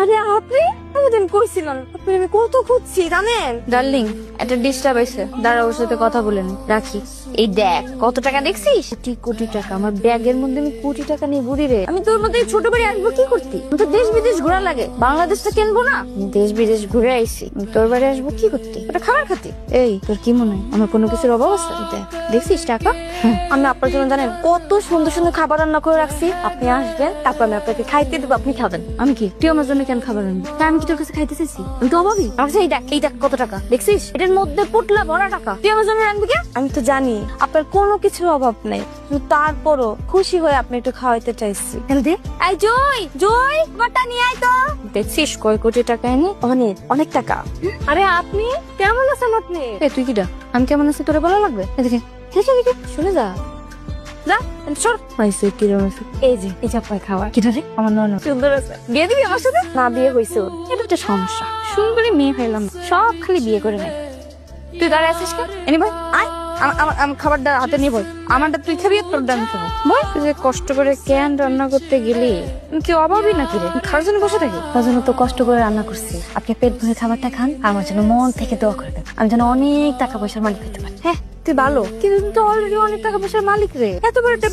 আরে আপনি আমি কইছিলাম আপনি আমি কত খুঁজছি জানেন। ডার্লিং, একটা ডিস্টার্ব আছে, দাঁড়া ওর সাথে কথা বলে নি, রাখি। এই দেখ কত টাকা দেখছিস, কোটি কোটি টাকা। আমার ব্যাগের মধ্যে আমি কোটি টাকা নিয়ে ঘুরি রে। আমি তোর মধ্যে ছোট বাড়ি আসবো কি করতি? আমি তো দেশ বিদেশ ঘোরা লাগে, বাংলাদেশটা কিনবো না? আমি দেশ বিদেশ ঘুরে আইছি, আমি তোর বাড়ি আসবো কি করতি? ওটা খাবার খাতি? এই তোর কি মনে হয় আমার কোনো কিছুর অভাব আছে? দেখ দেখছিস টাকা। আমি আপনার জন্য জানেন কত সুন্দর সুন্দর খাবার রান্না করে রাখছি। আপনি আসবেন তারপর আমি আপনাকে খাইতে দেবো, আপনি খাবেন। আমি কি, তুই আমার জন্য কেন খাবার আনবি? তা আমি কি তোর কাছে খাইতে চাইছি? আমি তো অভাবী। আমার কাছে এই দেখ কত টাকা দেখছিস, এটার মধ্যে পুটলা ভরা টাকা। তুই আমার জন্য রাখবি কে? আমি তো জানি আপনার কোনো কিছুর অভাব নেই, কিন্তু তারপরও খুশি হয়ে আপনি একটু খাওয়াইতে চাইছি। দে। এই জয় জয়, বাটা নিয়ে আয় তো। দেখছিস কয় কোটি টাকা এনে? অনেক অনেক টাকা। আরে আপনি কেমন আছেন আপনি? এ তুই কিটা? আমি কেমন আছি তোরে বলা লাগবে? এদিকে এদিকে শুনে যা। যা সর। পাইছে কিরম আছে? এই যে আপনার খাবার কিটা রে? আমার নয় সুন্দর আছে। বিয়ে দিবি আমার সাথে? না বিয়ে হয়েছে ওর। এটা একটা সমস্যা, সুন্দরী মেয়ে পাইলাম না, সব খালি বিয়ে করে নেয়। তুই দাঁড়ায় আছিস কেন? এনে ভাই আয়, আমার খাবারটা হাতে নিয়ে বল। আমারটা তুই খাবি, তোর আমি খাবো। বল, তুই যে কষ্ট করে ক্যান রান্না করতে গেলি, কি অভাবই নাকি রে? খাওয়ার জন্য বসে থাকি? তার জন্য তো কষ্ট করে রান্না করছি। আপনি পেট ভরে খাবারটা খান, আমার জন্য মন থেকে দোয়া করে দেন, আমি যেন অনেক টাকা পয়সার মালিক হতে পারি। হ্যাঁ তুই ভালো, কিন্তু তুই তো অলরেডি অনেক টাকা পয়সার মালিক রে। এত বড় একটা